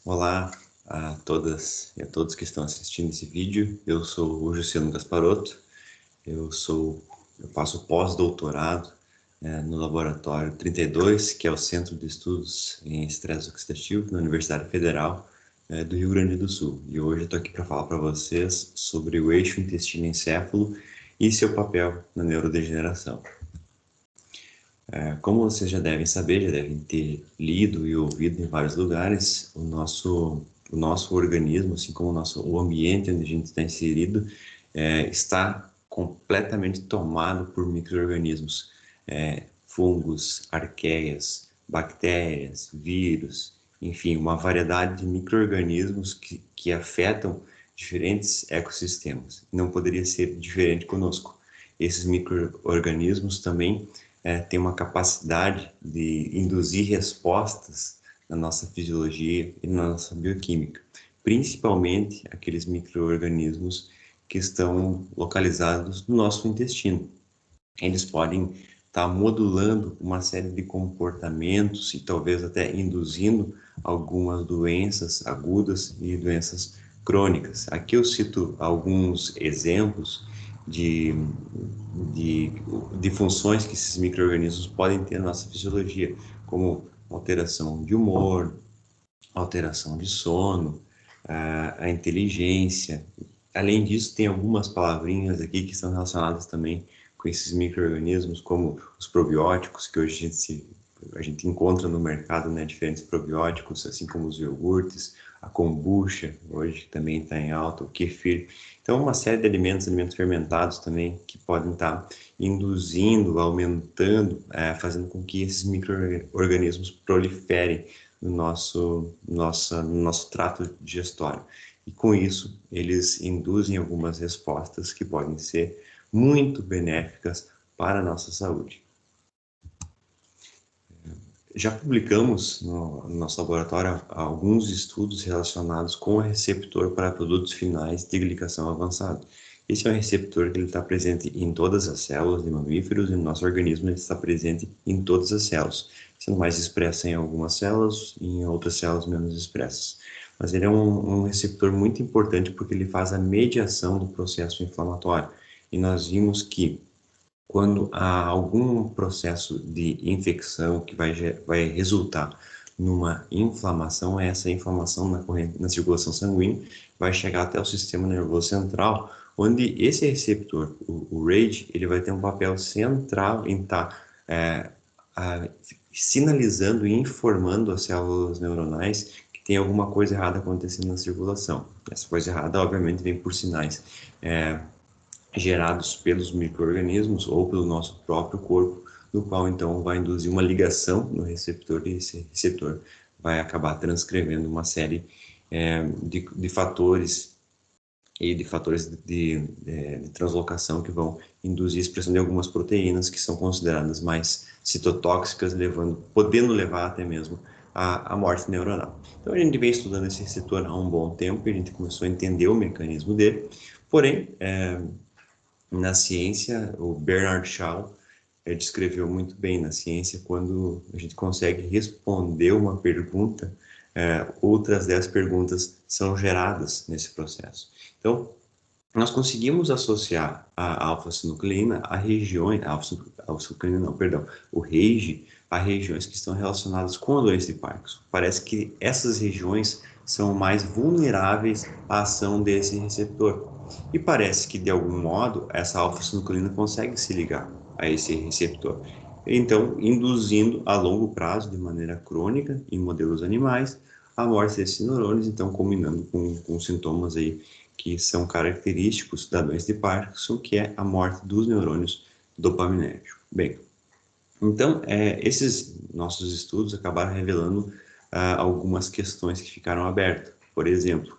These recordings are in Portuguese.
Olá a todas e a todos que estão assistindo esse vídeo. Eu sou o Juciano Gasparotto. Eu faço pós-doutorado no Laboratório 32, que é o Centro de Estudos em Estresse Oxidativo, na Universidade Federal do Rio Grande do Sul. E hoje eu estou aqui para falar para vocês sobre o eixo intestino-encéfalo e seu papel na neurodegeneração. Como vocês já devem saber, já devem ter lido e ouvido em vários lugares, o nosso organismo, assim como o ambiente onde a gente está inserido, está completamente tomado por micro-organismos, fungos, arqueias, bactérias, vírus, enfim, uma variedade de micro-organismos que afetam diferentes ecossistemas. Não poderia ser diferente conosco. Esses micro-organismos também tem uma capacidade de induzir respostas na nossa fisiologia e na nossa bioquímica, principalmente aqueles micro-organismos que estão localizados no nosso intestino. Eles podem estar modulando uma série de comportamentos e talvez até induzindo algumas doenças agudas e doenças crônicas. Aqui eu cito alguns exemplos de funções que esses micro-organismos podem ter na nossa fisiologia, como alteração de humor, alteração de sono, a inteligência. Além disso, tem algumas palavrinhas aqui que estão relacionadas também com esses micro-organismos, como os probióticos, que hoje a gente encontra no mercado, né, diferentes probióticos, assim como os iogurtes, a kombucha, hoje também está em alta, o kefir. Então, uma série de alimentos fermentados também, que podem estar induzindo, aumentando, fazendo com que esses micro-organismos proliferem no nosso trato digestório. E com isso, eles induzem algumas respostas que podem ser muito benéficas para a nossa saúde. Já publicamos no nosso laboratório alguns estudos relacionados com o receptor para produtos finais de glicação avançada. Esse é um receptor que está presente em todas as células de mamíferos e no nosso organismo ele está presente em todas as células, sendo mais expresso em algumas células e em outras células menos expressas. Mas ele é um receptor muito importante porque ele faz a mediação do processo inflamatório. E nós vimos que quando há algum processo de infecção que vai resultar numa inflamação, essa inflamação na circulação sanguínea vai chegar até o sistema nervoso central, onde esse receptor, o RAGE, ele vai ter um papel central em estar sinalizando e informando as células neuronais que tem alguma coisa errada acontecendo na circulação. Essa coisa errada, obviamente, vem por sinais gerados pelos micro-organismos ou pelo nosso próprio corpo, no qual então vai induzir uma ligação no receptor e esse receptor vai acabar transcrevendo uma série de fatores e de fatores de translocação que vão induzir a expressão de algumas proteínas que são consideradas mais citotóxicas, podendo levar até mesmo à morte neuronal. Então a gente vem estudando esse receptor há um bom tempo e a gente começou a entender o mecanismo dele, porém na ciência, o Bernard Shaw descreveu muito bem na ciência quando a gente consegue responder uma pergunta, outras 10 perguntas são geradas nesse processo. Então, nós conseguimos associar a alfa-sinucleína a regiões, o RAGE, a regiões que estão relacionadas com a doença de Parkinson. Parece que essas regiões são mais vulneráveis à ação desse receptor. E parece que, de algum modo, essa alfa-sinucleína consegue se ligar a esse receptor. Então, induzindo a longo prazo, de maneira crônica, em modelos animais, a morte desses neurônios, então, combinando com sintomas aí que são característicos da doença de Parkinson, que é a morte dos neurônios dopaminérgicos. Bem, então, esses nossos estudos acabaram revelando algumas questões que ficaram abertas. Por exemplo,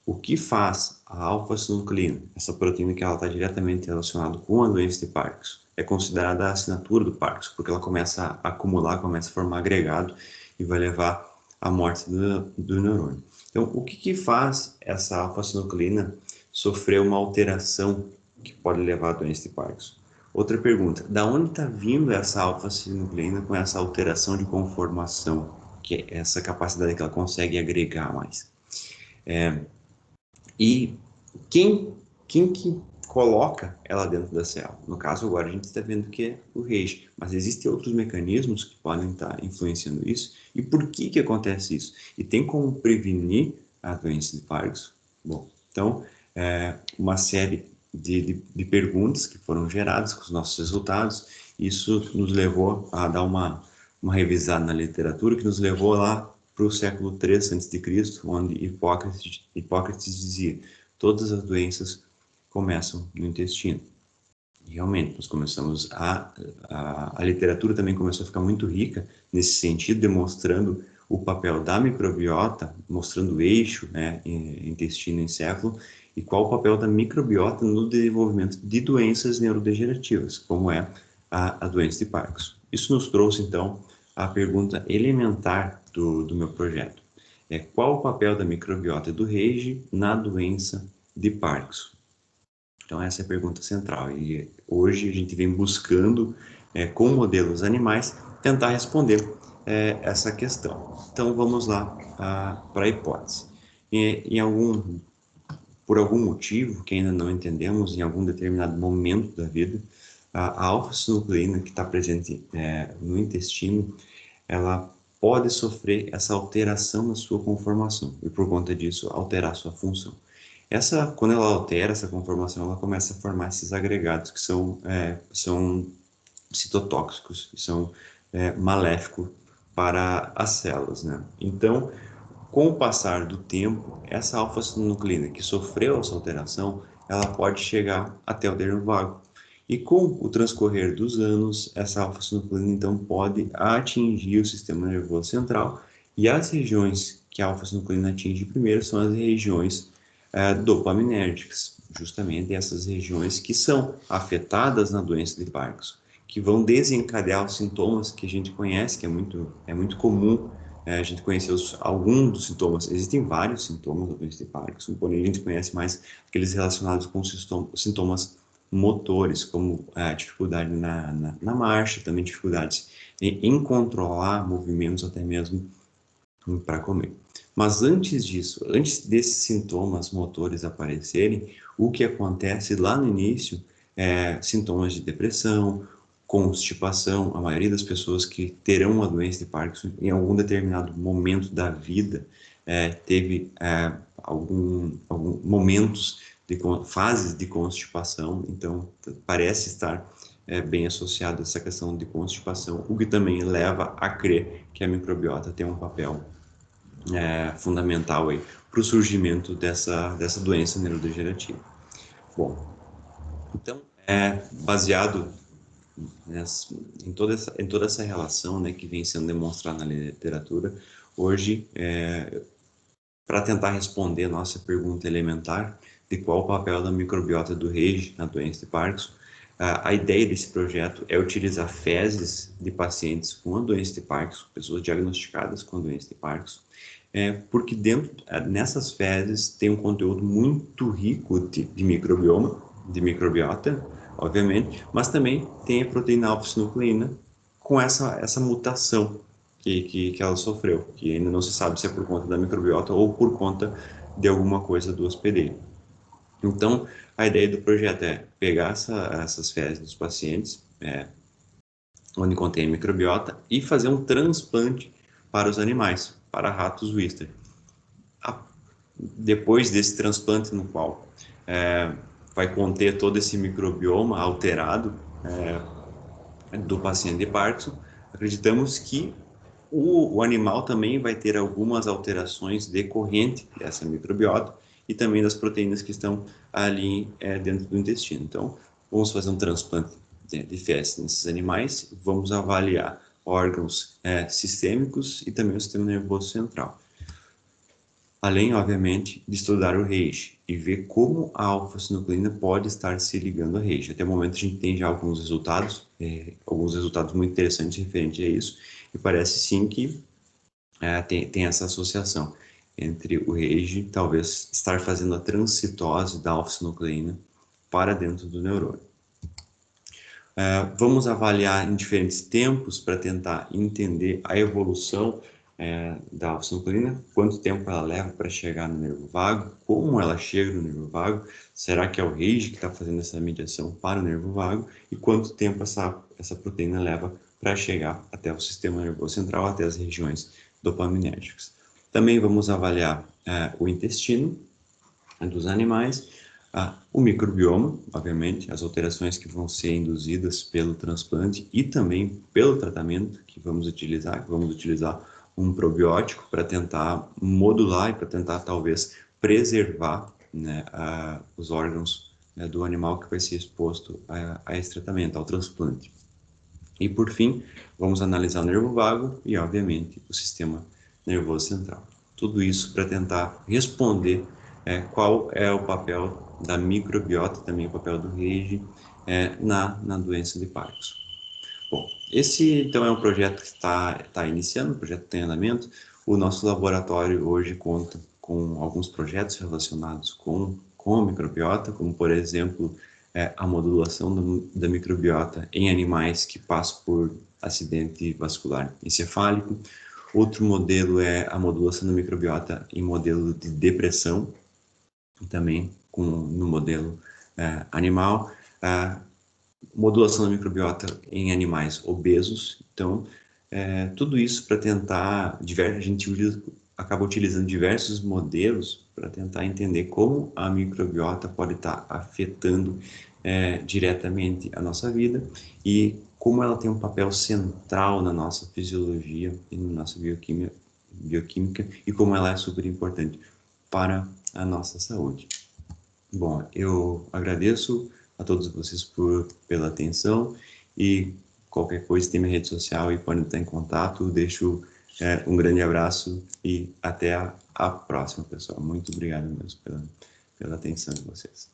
o que faz a alfa-sinucleína, essa proteína que ela está diretamente relacionada com a doença de Parkinson, é considerada a assinatura do Parkinson, porque ela começa a acumular, começa a formar agregado e vai levar à morte do neurônio. Então, o que faz essa alfa-sinucleína sofrer uma alteração que pode levar à doença de Parkinson? Outra pergunta, da onde está vindo essa alfa-sinucleína com essa alteração de conformação que é essa capacidade que ela consegue agregar mais. E quem que coloca ela dentro da célula? No caso, agora a gente está vendo que é o RAGE, mas existem outros mecanismos que podem estar influenciando isso. E por que acontece isso? E tem como prevenir a doença de Parkinson? Bom, então, uma série de perguntas que foram geradas com os nossos resultados, isso nos levou a dar uma revisada na literatura, que nos levou lá para o século III a.C., onde Hipócrates dizia: todas as doenças começam no intestino. E realmente, nós começamos a literatura também começou a ficar muito rica nesse sentido, demonstrando o papel da microbiota, mostrando o eixo, né, intestino-encéfalo, e qual o papel da microbiota no desenvolvimento de doenças neurodegenerativas, como é a doença de Parkinson. Isso nos trouxe, então, a pergunta elementar do meu projeto. Qual o papel da microbiota e do RAGE na doença de Parkinson? Então, essa é a pergunta central. E hoje a gente vem buscando, com modelos animais, tentar responder essa questão. Então, vamos lá para a hipótese. Por algum motivo, que ainda não entendemos, em algum determinado momento da vida, a alfa-sinucleína que está presente no intestino, ela pode sofrer essa alteração na sua conformação e, por conta disso, alterar sua função. Quando ela altera essa conformação, ela começa a formar esses agregados que são citotóxicos, que são maléficos para as células, né? Então, com o passar do tempo, essa alfa-sinucleína que sofreu essa alteração, ela pode chegar até o nervo vago. E com o transcorrer dos anos, essa alfa-sinucleína então pode atingir o sistema nervoso central, e as regiões que a alfa-sinucleína atinge primeiro são as regiões dopaminérgicas, justamente essas regiões que são afetadas na doença de Parkinson, que vão desencadear os sintomas que a gente conhece, que é muito comum a gente conhecer alguns dos sintomas. Existem vários sintomas da doença de Parkinson, porém a gente conhece mais aqueles relacionados com sintomas motores, como a dificuldade na marcha, também dificuldades em controlar movimentos, até mesmo para comer. Mas antes disso, antes desses sintomas motores aparecerem, o que acontece lá no início é sintomas de depressão, constipação. A maioria das pessoas que terão uma doença de Parkinson em algum determinado momento da vida teve alguns momentos de fases de constipação, então parece estar bem associado a essa questão de constipação, o que também leva a crer que a microbiota tem um papel fundamental para o surgimento dessa doença neurodegenerativa. Bom, então, baseado em toda essa relação, né, que vem sendo demonstrada na literatura, hoje, para tentar responder a nossa pergunta elementar de qual o papel da microbiota do RAGE na doença de Parkinson, a ideia desse projeto é utilizar fezes de pacientes com a doença de Parkinson, pessoas diagnosticadas com a doença de Parkinson, porque nessas fezes tem um conteúdo muito rico de microbioma, de microbiota, obviamente, mas também tem a proteína alfa-sinucleína com essa mutação que ela sofreu, que ainda não se sabe se é por conta da microbiota ou por conta de alguma coisa do hospedeiro. Então, a ideia do projeto é pegar essas fezes dos pacientes, onde contém a microbiota, e fazer um transplante para os animais, para ratos Wistar. Depois desse transplante, no qual vai conter todo esse microbioma alterado do paciente de Parkinson, acreditamos que o animal também vai ter algumas alterações decorrentes dessa microbiota e também das proteínas que estão ali dentro do intestino. Então, vamos fazer um transplante de fezes nesses animais, vamos avaliar órgãos sistêmicos e também o sistema nervoso central. Além, obviamente, de estudar o RAGE e ver como a alfa-sinucleína pode estar se ligando ao RAGE. Até o momento a gente tem já alguns resultados muito interessantes referente a isso, e parece sim que tem essa associação entre o RAGE talvez estar fazendo a transcitose da alfa-sinucleína para dentro do neurônio. Vamos avaliar em diferentes tempos para tentar entender a evolução da alfa-sinucleina, quanto tempo ela leva para chegar no nervo vago, como ela chega no nervo vago, será que é o RAGE que está fazendo essa mediação para o nervo vago e quanto tempo essa proteína leva para chegar até o sistema nervoso central, até as regiões dopaminérgicas. Também vamos avaliar o intestino dos animais, o microbioma, obviamente, as alterações que vão ser induzidas pelo transplante e também pelo tratamento que vamos utilizar um probiótico para tentar modular e para tentar talvez preservar, né, os órgãos, né, do animal que vai ser exposto a esse tratamento, ao transplante. E por fim, vamos analisar o nervo vago e, obviamente, o sistema nervoso central. Tudo isso para tentar responder qual é o papel da microbiota, também o papel do RAGE na doença de Parkinson. Bom, esse então é um projeto que está iniciando, um projeto tem andamento. O nosso laboratório hoje conta com alguns projetos relacionados com a microbiota, como por exemplo a modulação da microbiota em animais que passam por acidente vascular encefálico. Outro modelo é a modulação da microbiota em modelo de depressão, também no modelo animal. Modulação da microbiota em animais obesos. Então, tudo isso para tentar, a gente acaba utilizando diversos modelos para tentar entender como a microbiota pode estar afetando diretamente a nossa vida e como ela tem um papel central na nossa fisiologia e na nossa bioquímica e como ela é super importante para a nossa saúde. Bom, eu agradeço a todos vocês pela atenção e qualquer coisa tem minha rede social e podem estar em contato. Deixo um grande abraço e até a próxima, pessoal. Muito obrigado mesmo pela atenção de vocês.